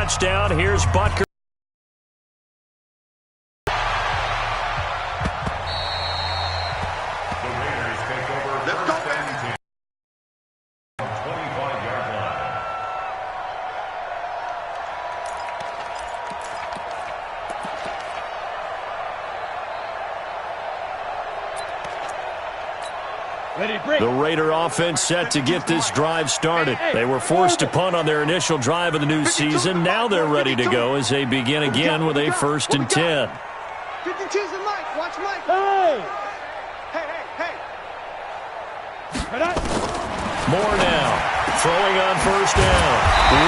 touchdown. Here's Butker. The Raider offense set to get this drive started. They were forced to punt on their initial drive of the new season. Now they're ready to go as they begin again with a 1st and 10. 52's the Mike. Watch Mike. Hey. More now. Throwing on 1st down.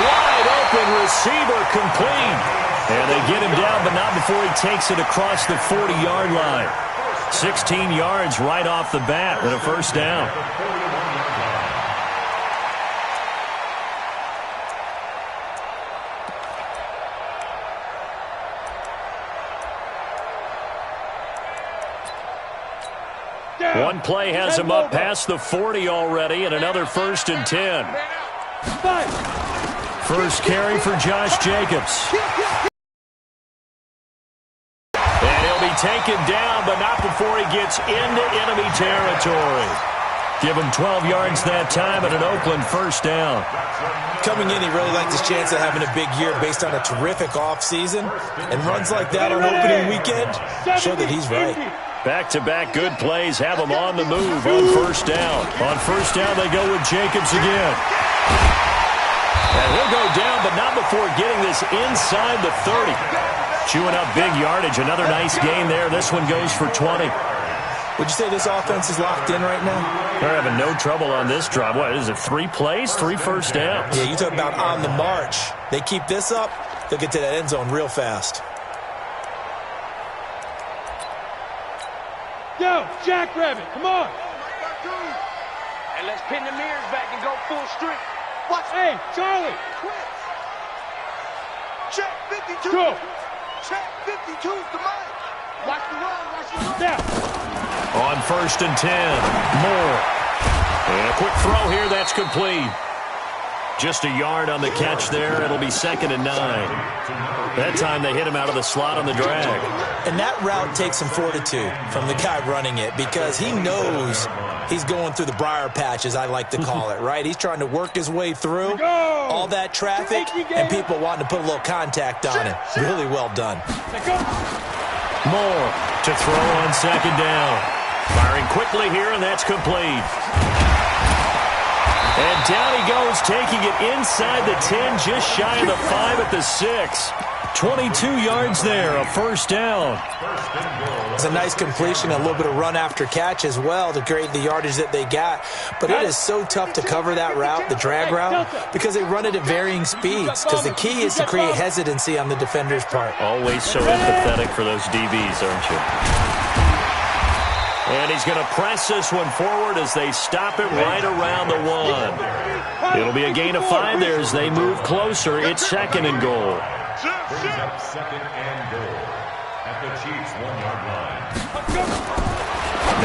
Wide open receiver complete. And they get him down, but not before he takes it across the 40-yard line. 16 yards right off the bat with a 1st down. One play has him up past the 40 already, and another 1st and 10. First carry for Josh Jacobs. And he'll be taken down, but not before he gets into enemy territory. Give him 12 yards that time and an Oakland 1st down. Coming in, he really liked his chance of having a big year based on a terrific offseason. And runs like that on opening weekend show that he's right. Back-to-back good plays have him on the move on 1st down. On 1st down, they go with Jacobs again. And he'll go down, but not before getting this inside the 30. Chewing up big yardage. Another nice gain there. This one goes for 20. Would you say this offense is locked in right now? They're having no trouble on this drive. What is it, 3 plays, 3 1st downs? Yeah, you talk about on the march. They keep this up, they'll get to that end zone real fast. Yo, Jackrabbit, come on. And let's pin the mirrors back and go full streak. Watch. Hey, Charlie. Check 52. Go. Check 52's the Mike. Watch the run. Down. On 1st and 10, Moore. And a quick throw here, that's complete. Just a yard on the catch there. It'll be 2nd and 9. That time they hit him out of the slot on the drag. And that route takes some fortitude from the guy running it because he knows he's going through the briar patch, as I like to call it, right? He's trying to work his way through all that traffic and people wanting to put a little contact on it. Really well done. Moore to throw on 2nd down. Firing quickly here, and that's complete. And down he goes, taking it inside the 10, just shy of the 5 at the 6. 22 yards there, a 1st down. It's a nice completion, a little bit of run after catch as well to create the yardage that they got. But it is so tough to cover that route, the drag route, because they run it at varying speeds. Because the key is to create hesitancy on the defender's part. Always so empathetic for those DBs, aren't you? And he's going to press this one forward as they stop it right around the 1. It'll be a gain of 5 there as they move closer. It's 2nd and goal. Brings up 2nd and goal at the Chiefs' 1-yard line.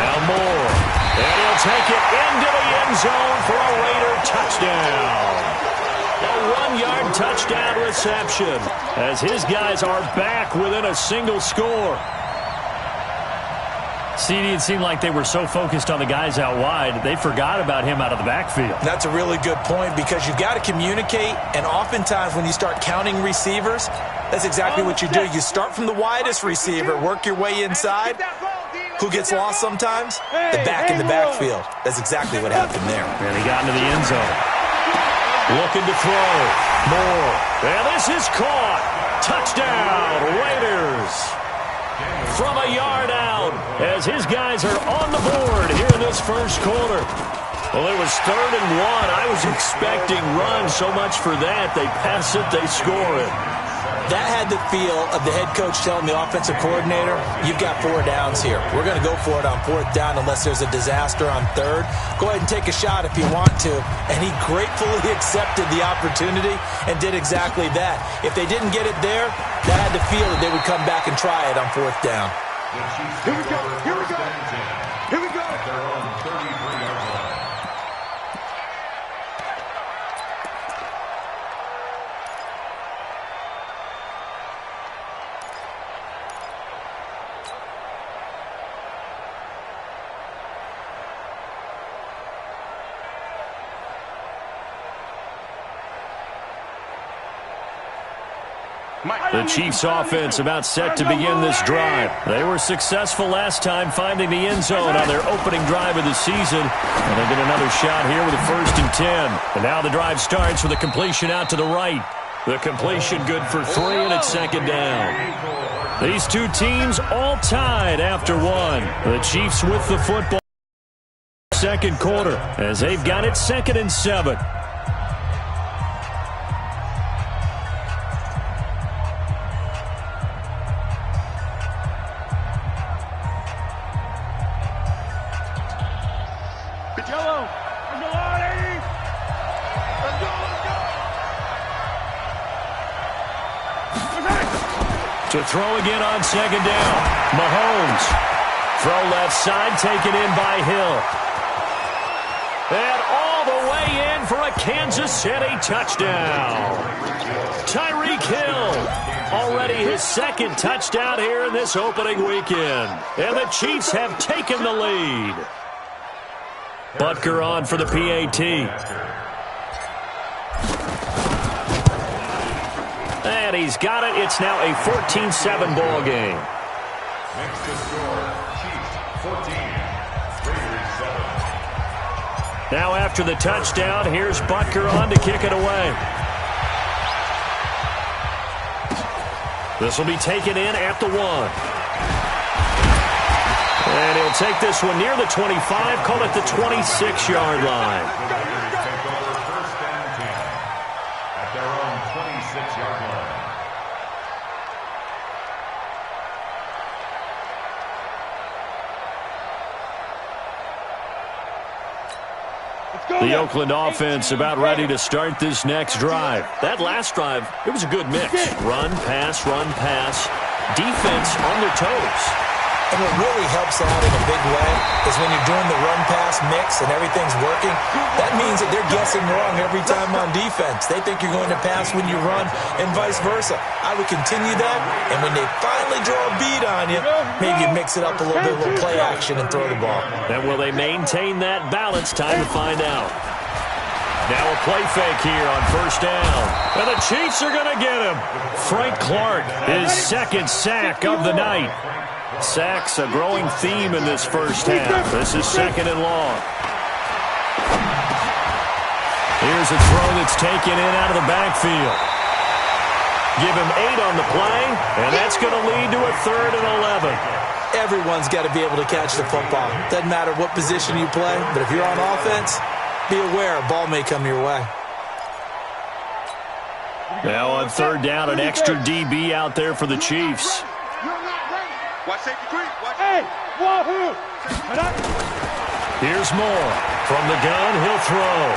Now Moore. And he'll take it into the end zone for a Raider touchdown. A 1-yard touchdown reception as his guys are back within a single score. CD, it seemed like they were so focused on the guys out wide, they forgot about him out of the backfield. That's a really good point because you've got to communicate, and oftentimes when you start counting receivers, that's exactly what you do. You start from the widest receiver, work your way inside. Who gets lost sometimes? The back in the backfield. That's exactly what happened there. And he got into the end zone. Looking to throw. Moore. And this is caught. Touchdown, Raiders. From a yard out as his guys are on the board here in this 1st quarter. Well, it was 3rd and 1. I was expecting run so much for that. They pass it, they score it. That had the feel of the head coach telling the offensive coordinator, you've got 4 downs here. We're going to go for it on 4th down unless there's a disaster on 3rd. Go ahead and take a shot if you want to. And he gratefully accepted the opportunity and did exactly that. If they didn't get it there, that had the feel that they would come back and try it on 4th down. Here we go. Here we go. Here we go. At their own 33-yard line. The Chiefs offense about set to begin this drive. They were successful last time finding the end zone on their opening drive of the season. And they get another shot here with a 1st and 10. And now the drive starts with a completion out to the right. The completion good for 3, and it's 2nd down. These two teams all tied after 1. The Chiefs with the football. 2nd quarter as they've got it 2nd and 7. To throw again on 2nd down. Mahomes. Throw left side, taken in by Hill. And all the way in for a Kansas City touchdown. Tyreek Hill. Already his 2nd touchdown here in this opening weekend. And the Chiefs have taken the lead. Butker on for the PAT. And he's got it. It's now a 14-7 ball game. Next to score, Chiefs 14, Raiders 7. Now after the touchdown, here's Butker on to kick it away. This will be taken in at the 1. And he'll take this one near the 25, call it the 26-yard line. The Oakland offense about ready to start this next drive. That last drive, it was a good mix. Run, pass, defense on their toes. And what really helps out in a big way is when you're doing the run-pass mix and everything's working, that means that they're guessing wrong every time on defense. They think you're going to pass when you run and vice versa. I would continue that, and when they finally draw a beat on you, maybe you mix it up a little bit, a little play action, and throw the ball. And will they maintain that balance? Time to find out. Now a play fake here on 1st down. And the Chiefs are going to get him. Frank Clark, his 2nd sack of the night. Sacks a growing theme in this first half. This is 2nd and long. Here's a throw that's taken in out of the backfield. Give him 8 on the play, and that's going to lead to a 3rd and 11. Everyone's got to be able to catch the football. Doesn't matter what position you play, but if you're on offense, be aware a ball may come your way. Now on 3rd down, an extra DB out there for the Chiefs. Watch safety creep. Hey, wahoo! Here's Moore. From the gun, he'll throw.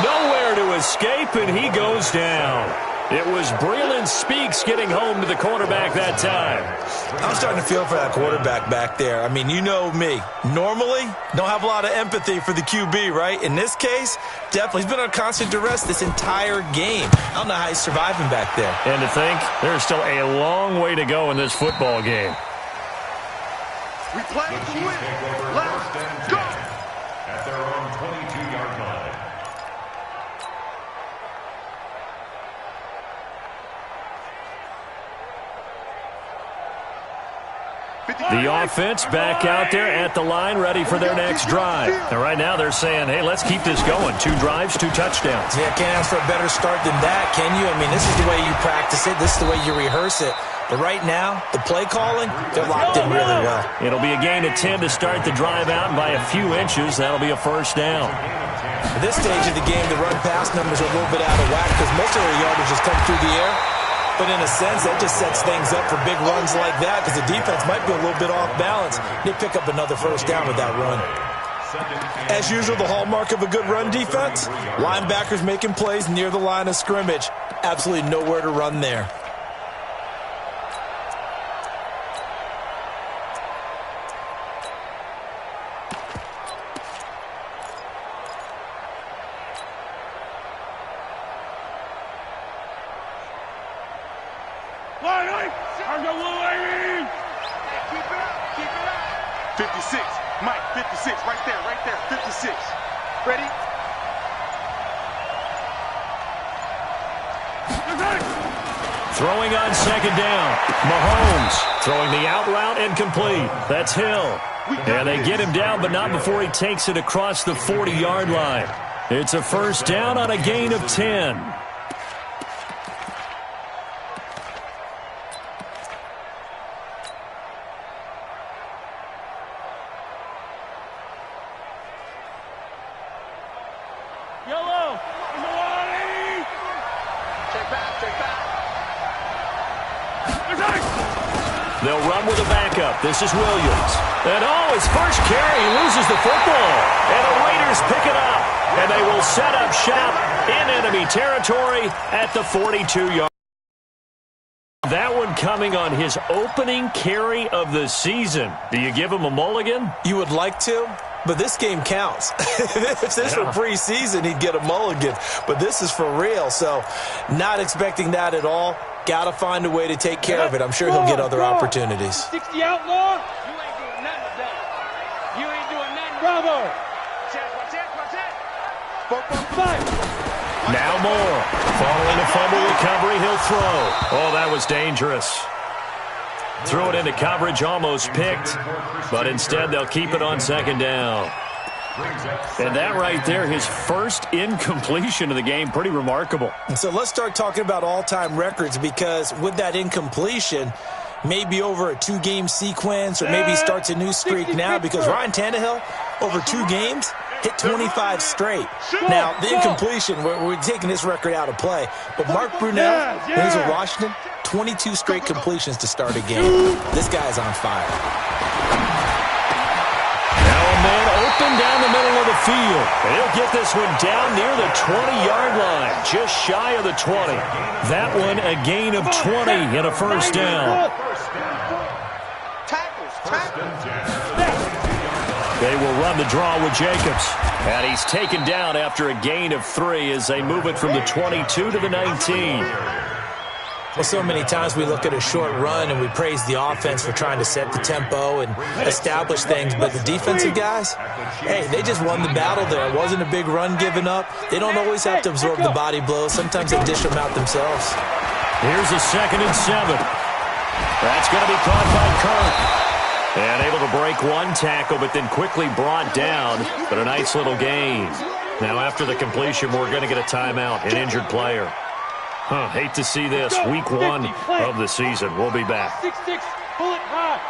Nowhere to escape, and he goes down. It was Breland Speaks getting home to the quarterback that time. I'm starting to feel for that quarterback back there. I mean, you know me. Normally, don't have a lot of empathy for the QB, right? In this case, definitely. He's been under constant duress this entire game. I don't know how he's surviving back there. And to think, there's still a long way to go in this football game. We play to win. Let's go. At their own 22-yard line. The offense back out there at the line, ready for their next drive. And right now they're saying, hey, let's keep this going. 2 drives, 2 touchdowns. Yeah, can't ask for a better start than that, can you? I mean, this is the way you practice it. This is the way you rehearse it. But right now, the play calling, they're locked in really well. It'll be a gain of 10 to start the drive out, and by a few inches, that'll be a 1st down. At this stage of the game, the run-pass numbers are a little bit out of whack because most of their yardage has come through the air. But in a sense, that just sets things up for big runs like that because the defense might be a little bit off balance. They pick up another 1st down with that run. As usual, the hallmark of a good run defense, linebackers making plays near the line of scrimmage. Absolutely nowhere to run there. Keep it up. 56. Mike, 56. Right there. 56. Ready? Throwing on second down. Mahomes throwing the out route incomplete. That's Hill. And they get him down, but not before he takes it across the 40-yard line. It's a first down on a gain of 10. Yellow. Check back, check back. They'll run with a backup. This is Williams. And his first carry, he loses the football. And the Raiders pick it up. And they will set up shop in enemy territory at the 42-yard. That one coming on his opening carry of the season. Do you give him a mulligan? You would like to, but this game counts. If this were preseason, he'd get a mulligan. But this is for real, so not expecting that at all. Got to find a way to take care of it. I'm sure he'll get other opportunities. 60 outlaw. You ain't doing nothing with that. You ain't doing nothing. Bravo. Now Moore. Following a fumble recovery, he'll throw. Oh, that was dangerous. Threw it into coverage, almost picked. But instead, they'll keep it on second down. And that right there, his first incompletion of the game, pretty remarkable. So let's start talking about all-time records, because with that incompletion, maybe over a 2-game sequence, or maybe starts a new streak now, because Ryan Tannehill, over 2 games, hit 25 straight. Now, the incompletion, we're taking this record out of play, but Mark Brunell, when he was with Washington, 22 straight completions to start a game. This guy's on fire. Open down the middle of the field. And he'll get this one down near the 20-yard line, just shy of the 20. That one a gain of 20 and a first down. They will run the draw with Jacobs. And he's taken down after a gain of 3 as they move it from the 22 to the 19. Well, so many times we look at a short run and we praise the offense for trying to set the tempo and establish things, but the defensive guys, hey, they just won the battle there. It wasn't a big run given up. They don't always have to absorb the body blows. Sometimes they dish them out themselves. Here's a 2nd and 7. That's going to be caught by Kirk. And able to break one tackle, but then quickly brought down. But a nice little gain. Now after the completion, we're going to get a timeout, an injured player. Hate to see this. Week 1 of the season. We'll be back. 6-6, bullet high.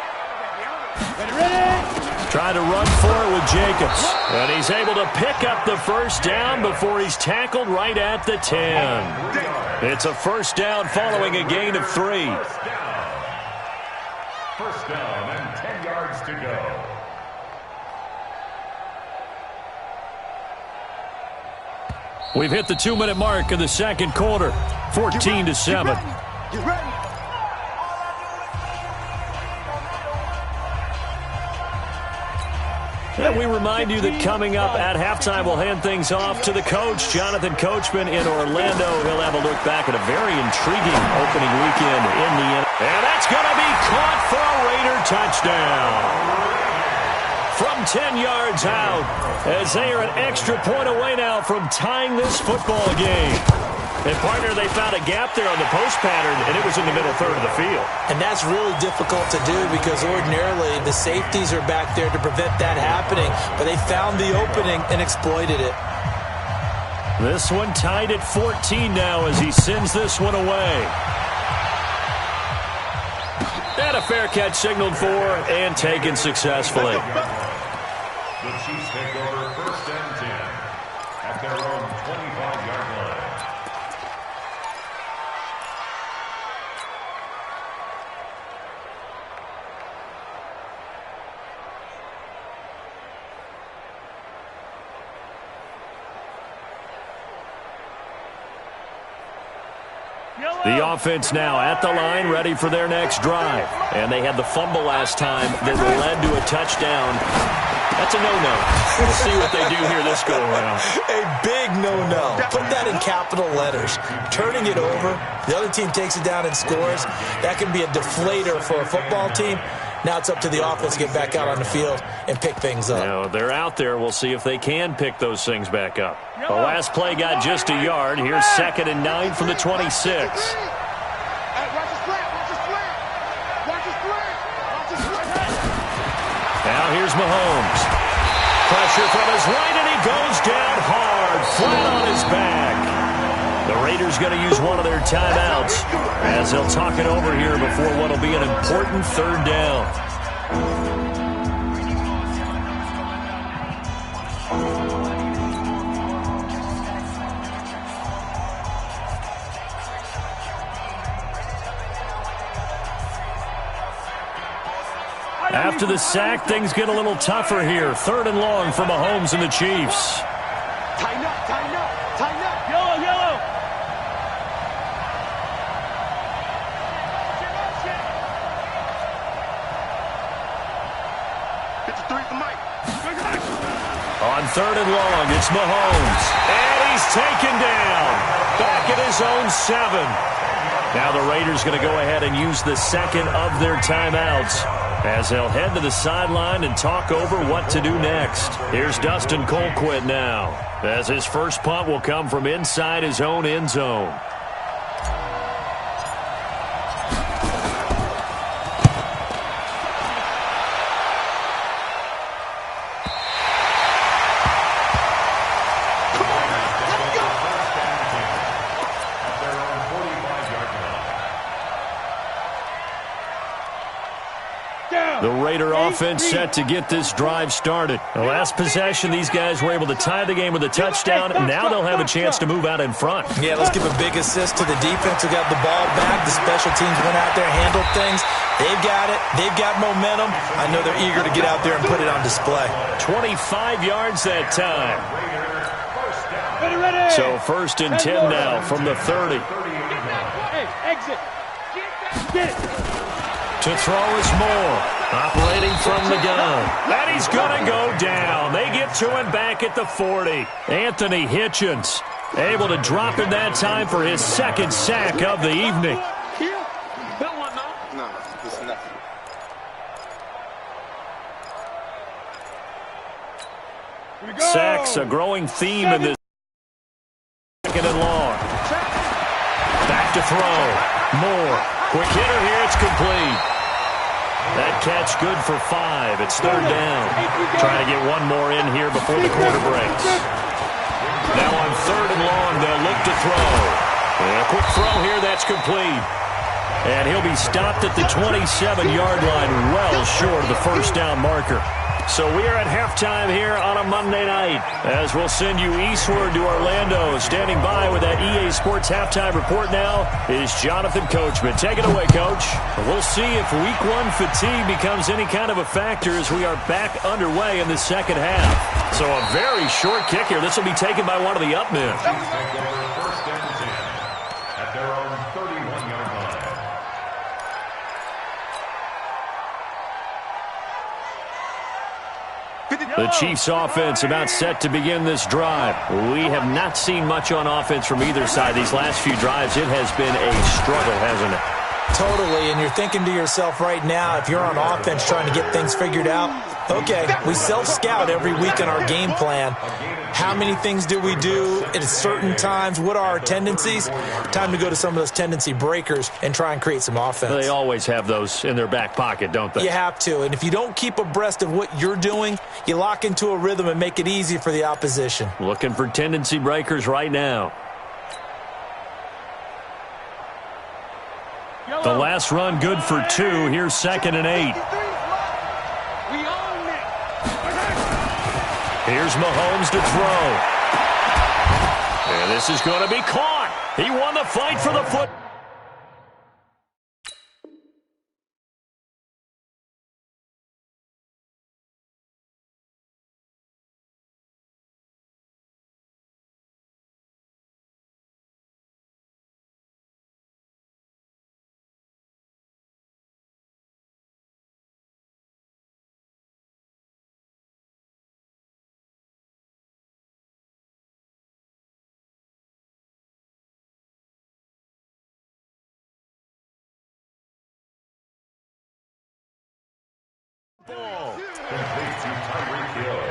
Ready? Trying to run for it with Jacobs. And he's able to pick up the first down before he's tackled right at the 10. It's a first down following a gain of 3. First down and 10 yards to go. We've hit the 2-minute mark of the second quarter. 14-7. Get ready. And we remind you that coming up at halftime, we'll hand things off to the coach, Jonathan Coachman in Orlando. He'll have a look back at a very intriguing opening weekend in the NFL. And that's going to be caught for a Raider touchdown. From 10 yards out, as they are an extra point away now from tying this football game. And, partner, they found a gap there on the post pattern, and it was in the middle third of the field. And that's really difficult to do because ordinarily the safeties are back there to prevent that happening. But they found the opening and exploited it. This one tied at 14 now as he sends this one away. And a fair catch signaled for and taken successfully. The Chiefs take over 1st and 10 at their own 25-yard line. The offense now at the line, ready for their next drive. And they had the fumble last time that led to a touchdown. That's a no-no. We'll see what they do here this go-around. A big no-no. Put that in capital letters. Turning it over, the other team takes it down and scores. That can be a deflator for a football team. Now it's up to the offense to get back out on the field and pick things up. Now, they're out there. We'll see if they can pick those things back up. The last play got just a yard. Here's 2nd and 9 from the 26. Now here's Mahomes. Pressure from his right, and he goes down hard, flat on his back. The Raiders going to use one of their timeouts as they'll talk it over here before what will be an important third down. After the sack, things get a little tougher here. 3rd and long for Mahomes and the Chiefs. Tighten up, tighten up, tighten up. Yellow, yellow. 53 for Mike. On 3rd and long, it's Mahomes. And he's taken down. Back at his own 7. Now the Raiders going to go ahead and use the second of their timeouts as they'll head to the sideline and talk over what to do next. Here's Dustin Colquitt now, as his first punt will come from inside his own end zone. The Raider offense set to get this drive started. The last possession, these guys were able to tie the game with a touchdown. Now they'll have a chance to move out in front. Yeah, let's give a big assist to the defense who got the ball back. The special teams went out there, handled things. They've got it. They've got momentum. I know they're eager to get out there and put it on display. 25 yards that time. Ready, ready. So 1st and 10 now from the 30. Hey, exit. Get it. To throw is Moore, operating from the gun. And he's going to go down. They get to him back at the 40. Anthony Hitchens able to drop in that time for his 2nd sack of the evening. No, it's nothing. Sacks, a growing theme in this 2nd and long. Back to throw. Moore. Quick hitter here. It's complete. That catch good for 5. It's 3rd down. Trying to get one more in here before the quarter breaks. Now on 3rd and long, they'll look to throw. And a quick throw here. That's complete. And he'll be stopped at the 27-yard line, well short of the 1st down marker. So we are at halftime here on a Monday night as we'll send you eastward to Orlando. Standing by with that EA Sports halftime report now is Jonathan Coachman. Take it away, Coach. We'll see if Week 1 fatigue becomes any kind of a factor as we are back underway in the second half. So a very short kick here. This will be taken by one of the up men. Take over 1st and 10 at their own 31-yard line. The Chiefs offense about set to begin this drive. We have not seen much on offense from either side these last few drives. It has been a struggle, hasn't it? Totally, and you're thinking to yourself right now, if you're on offense trying to get things figured out, okay, we self-scout every week in our game plan. How many things do we do at certain times? What are our tendencies? Time to go to some of those tendency breakers and try and create some offense. They always have those in their back pocket, don't they? You have to, and if you don't keep abreast of what you're doing, you lock into a rhythm and make it easy for the opposition. Looking for tendency breakers right now. The last run good for 2. Here's 2nd and 8. We own it. Here's Mahomes to throw. And this is going to be caught. He won the fight for the foot. Complete to Tyreek Hill.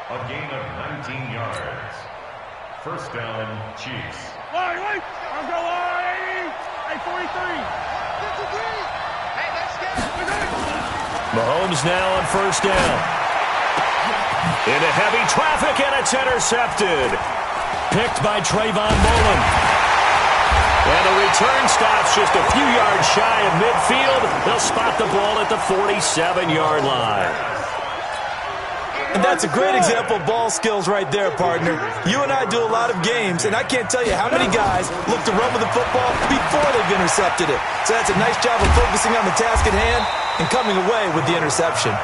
A gain of 19 yards. 1st down, Chiefs. Wait. I'm going. Hey, 43. 53. Hey, let's go. Mahomes now on first down. Into heavy traffic, and it's intercepted. Picked by Trayvon Mullen. And the return stops just a few yards shy of midfield. They'll spot the ball at the 47-yard line. And that's a great example of ball skills right there, partner. You and I do a lot of games, and I can't tell you how many guys look to run with the football before they've intercepted it. So that's a nice job of focusing on the task at hand and coming away with the interception.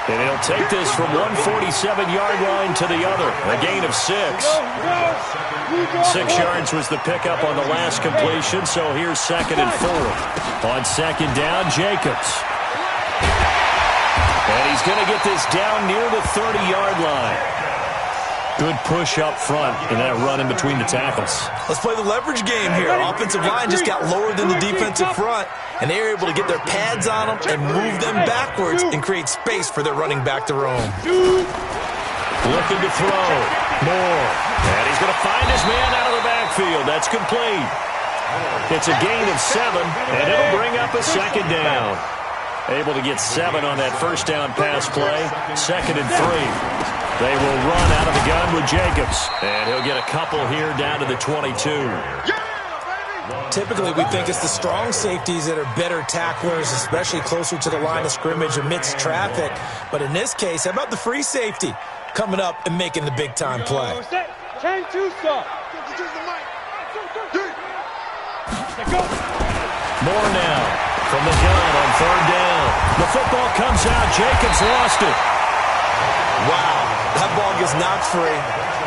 And he'll take this from one 47-yard line to the other. A gain of 6. 6 yards was the pickup on the last completion, so here's 2nd and 4. On 2nd down, Jacobs. And he's going to get this down near the 30-yard line. Good push up front in that run in between the tackles. Let's play the leverage game here. Offensive line just got lower than the defensive front, and they were able to get their pads on them and move them backwards and create space for their running back to roam. Looking to throw. Moore. And he's going to find his man out of the backfield. That's complete. It's a gain of 7, and it'll bring up a 2nd down. Able to get 7 on that first down pass play. 2nd and 3. They will run out of the gun with Jacobs. And he'll get a couple here down to the 22. Typically, we think it's the strong safeties that are better tacklers, especially closer to the line of scrimmage amidst traffic. But in this case, how about the free safety coming up and making the big-time play? More now from the gun on 3rd down. The football comes out. Jacobs lost it. Wow, that ball gets knocked free,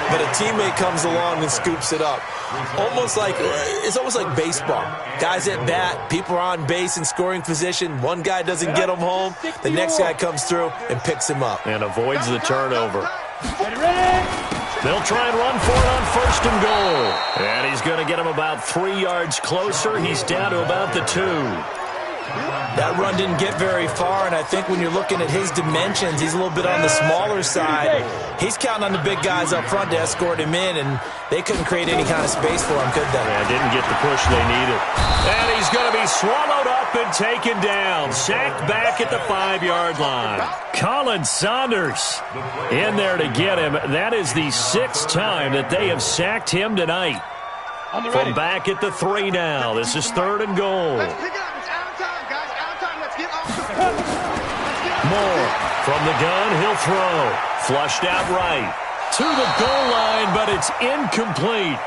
but a teammate comes along and scoops it up. It's almost like baseball. Guys at bat, people are on base in scoring position. One guy doesn't get him home. The next guy comes through and picks him up. And avoids the turnover. They'll try and run for it on 1st and goal. And he's going to get him about 3 yards closer. He's down to about the 2. That run didn't get very far, and I think when you're looking at his dimensions, he's a little bit on the smaller side. He's counting on the big guys up front to escort him in, and they couldn't create any kind of space for him, could they? Yeah, didn't get the push they needed. And he's going to be swallowed up and taken down. Sacked back at the 5-yard line. Colin Saunders in there to get him. That is the 6th time that they have sacked him tonight. From back at the 3 now. This is 3rd and goal. Moore from the gun, he'll throw. Flushed out right. To the goal line, but it's incomplete.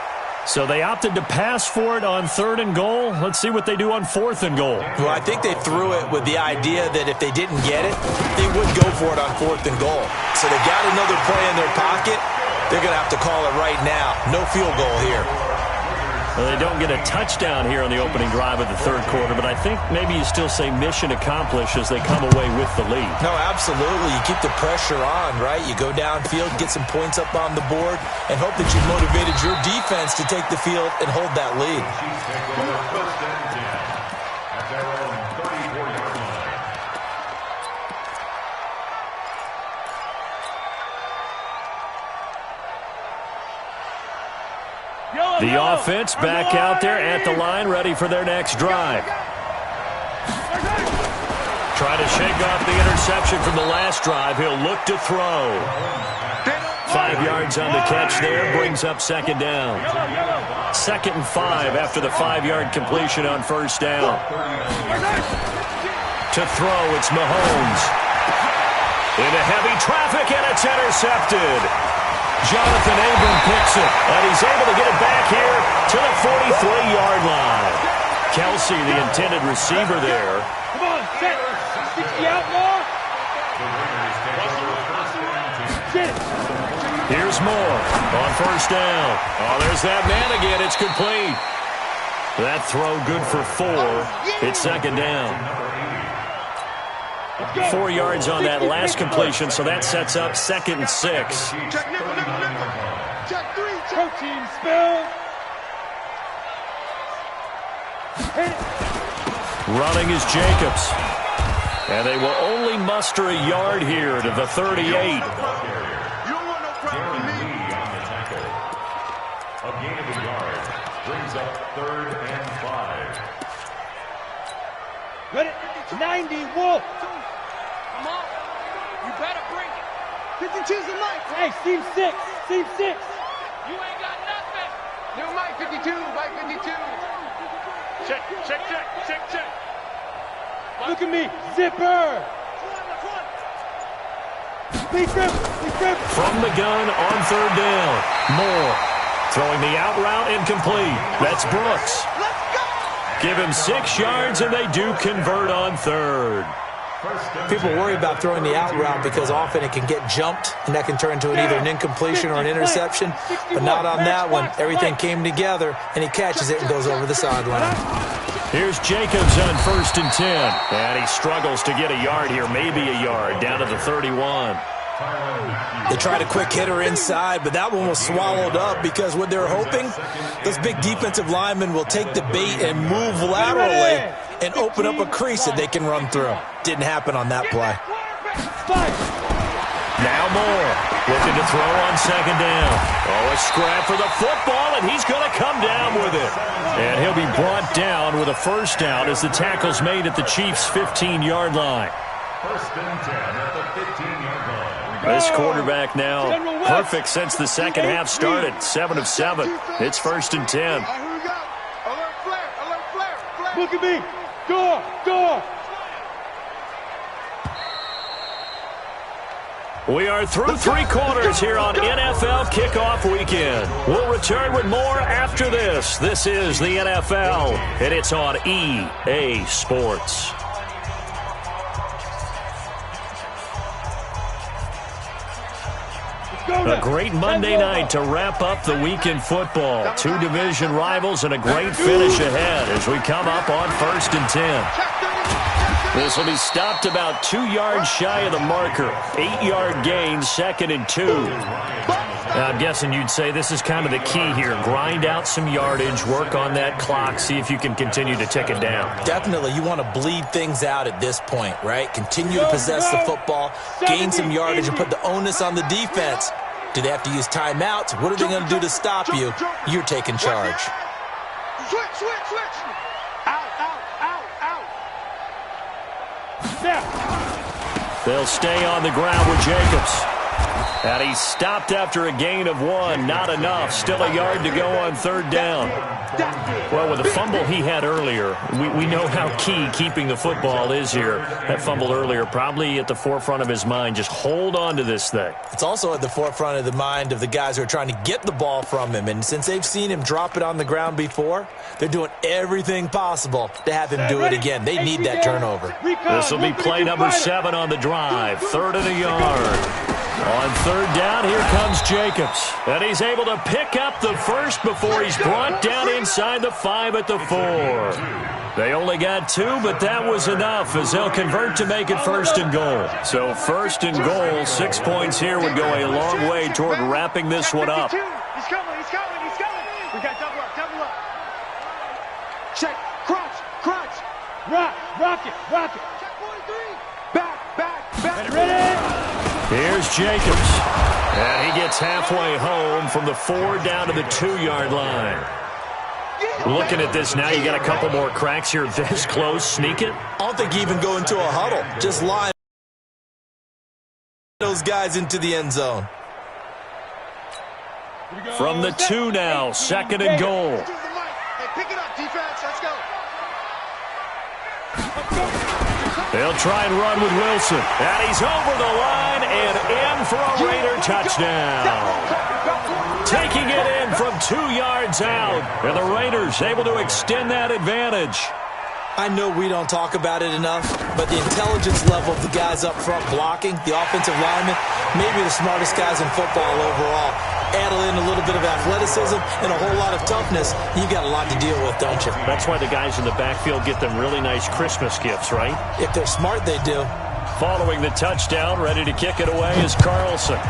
So they opted to pass for it on 3rd and goal. Let's see what they do on 4th and goal. Well, I think they threw it with the idea that if they didn't get it, they would go for it on 4th and goal. So they got another play in their pocket. They're going to have to call it right now. No field goal here. Well, they don't get a touchdown here on the opening drive of the 3rd quarter, but I think maybe you still say mission accomplished as they come away with the lead. No, absolutely. You keep the pressure on, right? You go downfield, get some points up on the board, and hope that you've motivated your defense to take the field and hold that lead. The offense back out there at the line, ready for their next drive. Try to shake off the interception from the last drive. He'll look to throw. 5 yards on the catch there, brings up 2nd down. 2nd and 5 after the 5-yard completion on 1st down. To throw, it's Mahomes. Into heavy traffic, and it's intercepted. Jonathan Abram picks it, and he's able to get it back here to the 43-yard line. Kelsey, the intended receiver there. Come on, set. 60 out more. Here's Moore on 1st down. Oh, there's that man again. It's complete. That throw good for 4. It's 2nd down. 4 yards on that last completion, so that sets up 2nd and 6. Protein spill. Running is Jacobs. And they will only muster a yard here to the 38. You don't want no problem with me. A gain of a yard brings up 3rd and 5. Ready? 90 Wolf. 52's the Mike. Hey, Team 6. Team 6. You ain't got nothing. New Mike 52. Mike 52. Check. Look at me. Zipper. Big grip. From the gun on third down. Moore throwing the out route incomplete. That's Brooks. Let's go. Give him 6 yards, and they do convert on third. People worry about throwing the out route because often it can get jumped, and that can turn into either an incompletion or an interception. But not on that one. Everything came together, and he catches it and goes over the sideline. Here's Jacobs on 1st and 10. And he struggles to get a yard here, maybe a yard, down to the 31. They tried a quick hitter inside, but that one was swallowed up because what they're hoping, those big defensive linemen will take the bait and move laterally and open up a crease that they can run through. Didn't happen on that play. Now Moore looking to throw on 2nd down. Oh, a scrap for the football, and he's going to come down with it. And he'll be brought down with a 1st down as the tackle's made at the Chiefs' 15-yard line. 1st and 10 at the 15-yard line. This quarterback now perfect since the second half started. 7 of 7. It's 1st and 10. All right, here we go. Alert flare. Look at me. Go. We are through 3 quarters here on NFL Kickoff Weekend. We'll return with more after this. This is the NFL, and it's on EA Sports. A great Monday night to wrap up the week in football. 2 division rivals and a great finish ahead as we come up on 1st and 10. This will be stopped about 2 yards shy of the marker. 8-yard gain, 2nd and 2. Now, I'm guessing you'd say this is kind of the key here. Grind out some yardage, work on that clock, see if you can continue to tick it down. Definitely, you want to bleed things out at this point, right? Continue to possess the football, gain some yardage, and put the onus on the defense. Do they have to use timeouts? What are they going to do to stop you? You're taking charge. Switch. Out. They'll stay on the ground with Jacobs. And he's stopped after a gain of 1. Not enough. Still a yard to go on 3rd down. Well, with the fumble he had earlier, we know how key keeping the football is here. That fumble earlier probably at the forefront of his mind. Just hold on to this thing. It's also at the forefront of the mind of the guys who are trying to get the ball from him. And since they've seen him drop it on the ground before, they're doing everything possible to have him do it again. They need that turnover. This will be play number 7 on the drive. 3rd and a yard. On 3rd down, here comes Jacobs. And he's able to pick up the 1st before he's brought down inside the 5 at the 4. They only got 2, but that was enough as they'll convert to make it 1st and goal. So 1st and goal, 6 points here would go a long way toward wrapping this one up. He's coming. We got double up. Check. Crunch. Rock it. Check 43. Back. Ready. Here's Jacobs. And he gets halfway home from the 4 down to the 2-yard line. Looking at this now, you got a couple more cracks here this close. Sneak it. I don't think you even go into a huddle. Just line those guys into the end zone. From the 2 now, 2nd and goal. Hey, pick it up, defense. Let's go. They'll try and run with Wilson. And he's over the line and in for a Raider touchdown. Taking it in from 2 yards out. And the Raiders able to extend that advantage. I know we don't talk about it enough, but the intelligence level of the guys up front blocking, the offensive linemen, maybe the smartest guys in football overall. Add in a little bit of athleticism and a whole lot of toughness, you got a lot to deal with, don't you? That's why the guys in the backfield get them really nice Christmas gifts, right? If they're smart, they do. Following the touchdown, ready to kick it away is Carlson.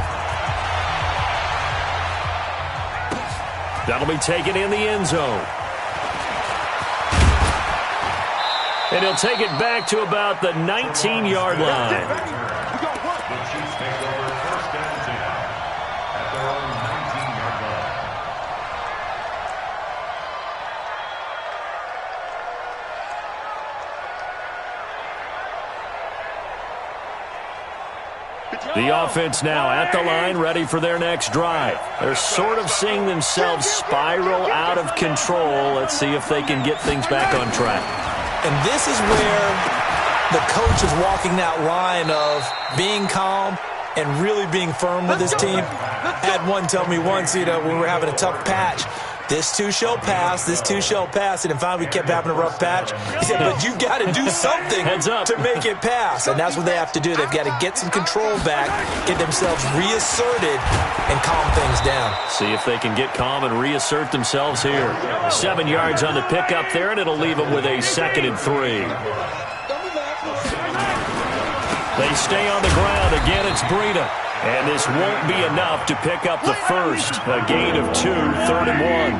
That'll be taken in the end zone. And he'll take it back to about the 19-yard line. The Chiefs take over 1st and 10 at their own 19-yard line. The offense now at the line, ready for their next drive. They're sort of seeing themselves spiral out of control. Let's see if they can get things back on track. And this is where the coach is walking that line of being calm and really being firm with his team. I had one tell me once, when we were having a tough patch, this too shall pass, this too shall pass. And finally we kept having a rough patch. He said, but you got to do something to make it pass. And that's what they have to do. They've got to get some control back, get themselves reasserted, and calm things down. See if they can get calm and reassert themselves here. 7 yards on the pickup there, and it'll leave them with a 2nd and 3. They stay on the ground. Again, it's Breida. And this won't be enough to pick up the first. A gain of 2, 3rd and 1.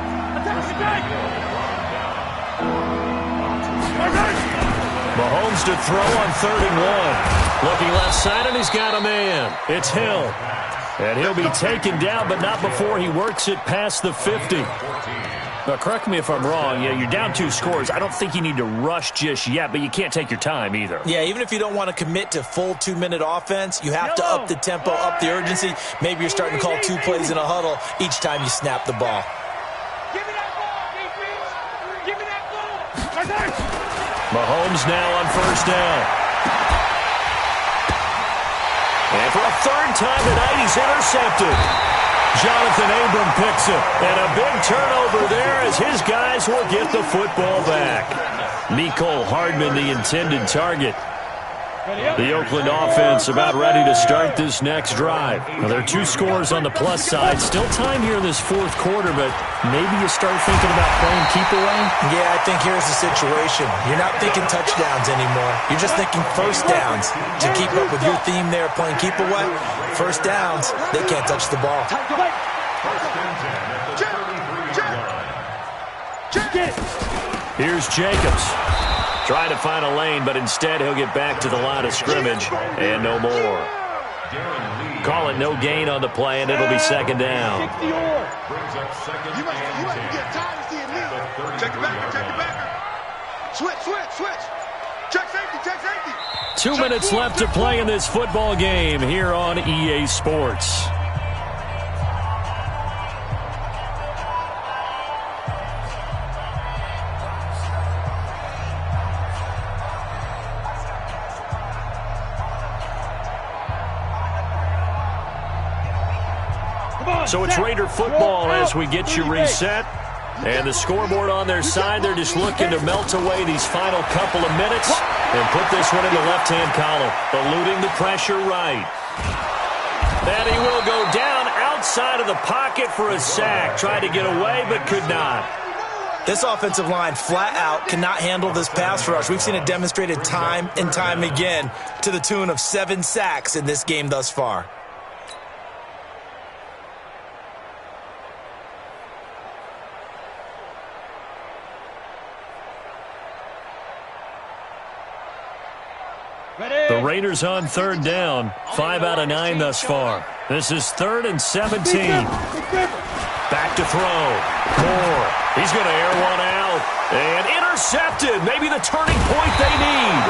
Mahomes to throw on 3rd and 1. Looking left side, and he's got a man. It's Hill. And he'll be taken down, but not before he works it past the 50. Now, correct me if I'm wrong. Yeah, you're down 2 scores. I don't think you need to rush just yet, but you can't take your time either. Yeah, even if you don't want to commit to full 2-minute offense, you have to up the tempo, up the urgency. Maybe you're starting to call 2 plays in a huddle each time you snap the ball. Give me that ball, defense. Give me that ball. Mahomes now on 1st down. And for a 3rd time tonight, he's intercepted. Jonathan Abram picks it, and a big turnover there as his guys will get the football back. Mecole Hardman, the intended target. The Oakland offense about ready to start this next drive. Now, there are 2 scores on the plus side. Still time here in this 4th quarter, but maybe you start thinking about playing keep away? Yeah, I think here's the situation. You're not thinking touchdowns anymore. You're just thinking 1st downs. To keep up with your theme there, playing keep away, 1st downs, they can't touch the ball. Here's Jacobs. Trying to find a lane, but instead he'll get back to the line of scrimmage and no more. Call it no gain on the play, and it'll be 2nd down. You might get tired of seeing me. Check it back. Switch. Check safety. 2 minutes left to play in this football game here on EA Sports. So it's Raider football as we get you reset. And the scoreboard on their side, they're just looking to melt away these final couple of minutes and put this one in the left-hand column, eluding the pressure right. And he will go down outside of the pocket for a sack. Tried to get away, but could not. This offensive line flat out cannot handle this pass rush. We've seen it demonstrated time and time again to the tune of 7 sacks in this game thus far. The Raiders on 3rd down. 5 out of 9 thus far. This is 3rd and 17. Back to throw. Moore. He's going to air one out. And intercepted. Maybe the turning point they need.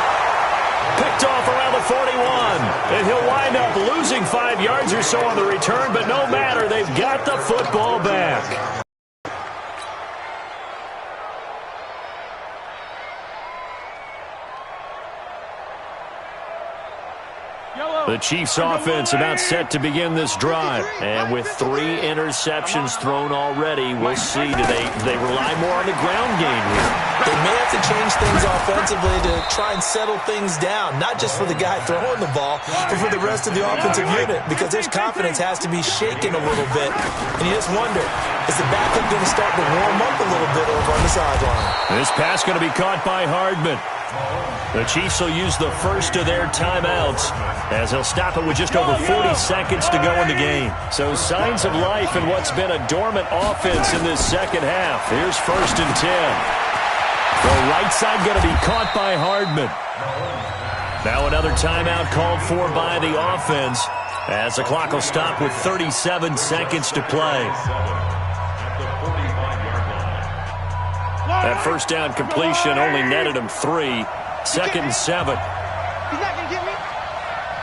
Picked off around the 41. And he'll wind up losing 5 yards or so on the return. But no matter, they've got the football back. The Chiefs offense about set to begin this drive. And with 3 interceptions thrown already, we'll see. Do they rely more on the ground game here? They may have to change things offensively to try and settle things down. Not just for the guy throwing the ball, but for the rest of the offensive unit. Because their confidence has to be shaken a little bit. And you just wonder, is the backup going to start to warm up a little bit over on the sideline? This pass going to be caught by Hardman. The Chiefs will use the first of their timeouts as they'll stop it with just over 40 seconds to go in the game. So signs of life in what's been a dormant offense in this second half. Here's 1st and 10. The right side going to be caught by Hardman. Now another timeout called for by the offense as the clock will stop with 37 seconds to play. That 1st down completion only netted him 3. 2nd and 7. He's not going to get me.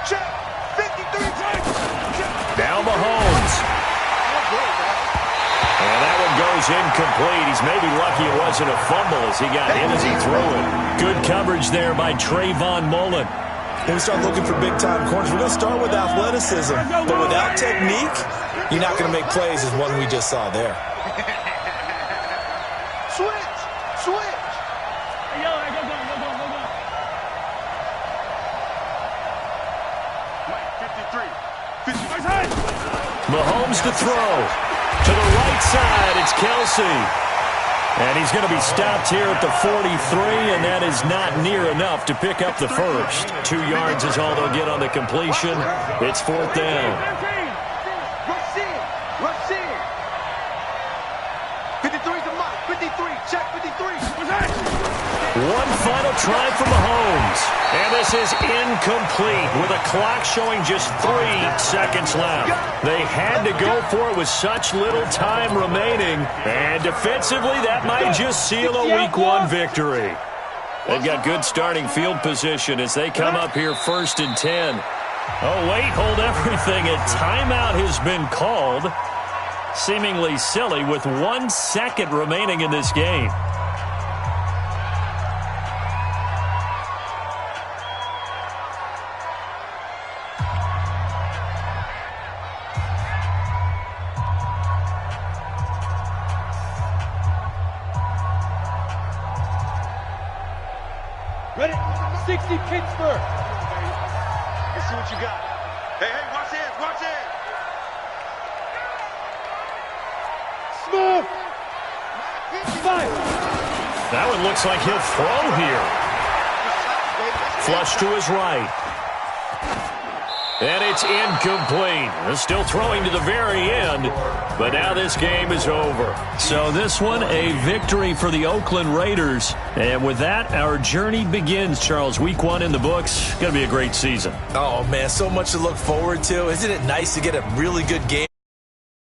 Check. 53. is incomplete. He's maybe lucky it wasn't a fumble as he got hit as he threw it. Good coverage there by Trayvon Mullen. When we start looking for big-time corners, we're going to start with athleticism. But without technique, you're not going to make plays as one we just saw there. Switch! Switch! Hey, yo, go. Mike, 53. Mahomes to throw. To the right side, it's Kelsey. And he's going to be stopped here at the 43, and that is not near enough to pick up the first. 2 yards is all they'll get on the completion. It's 4th down. Rush in! 53 to Mike. 53. Check 53. One final try for Mahomes. And this is incomplete with a clock showing just 3 seconds left. They had to go for it with such little time remaining. And defensively, that might just seal a Week 1 victory. They've got good starting field position as they come up here 1st and 10. Oh, wait, hold everything. A timeout has been called. Seemingly silly with 1 second remaining in this game. Ready? 60 Pittsburgh. Let's see what you got. Hey, watch it. Smooth. 5. That one looks like he'll throw here. Flush to his right. And it's incomplete. They're still throwing to the very end, but now this game is over. So this one, a victory for the Oakland Raiders. And with that, our journey begins, Charles. Week 1 in the books. Going to be a great season. Oh, man, so much to look forward to. Isn't it nice to get a really good game?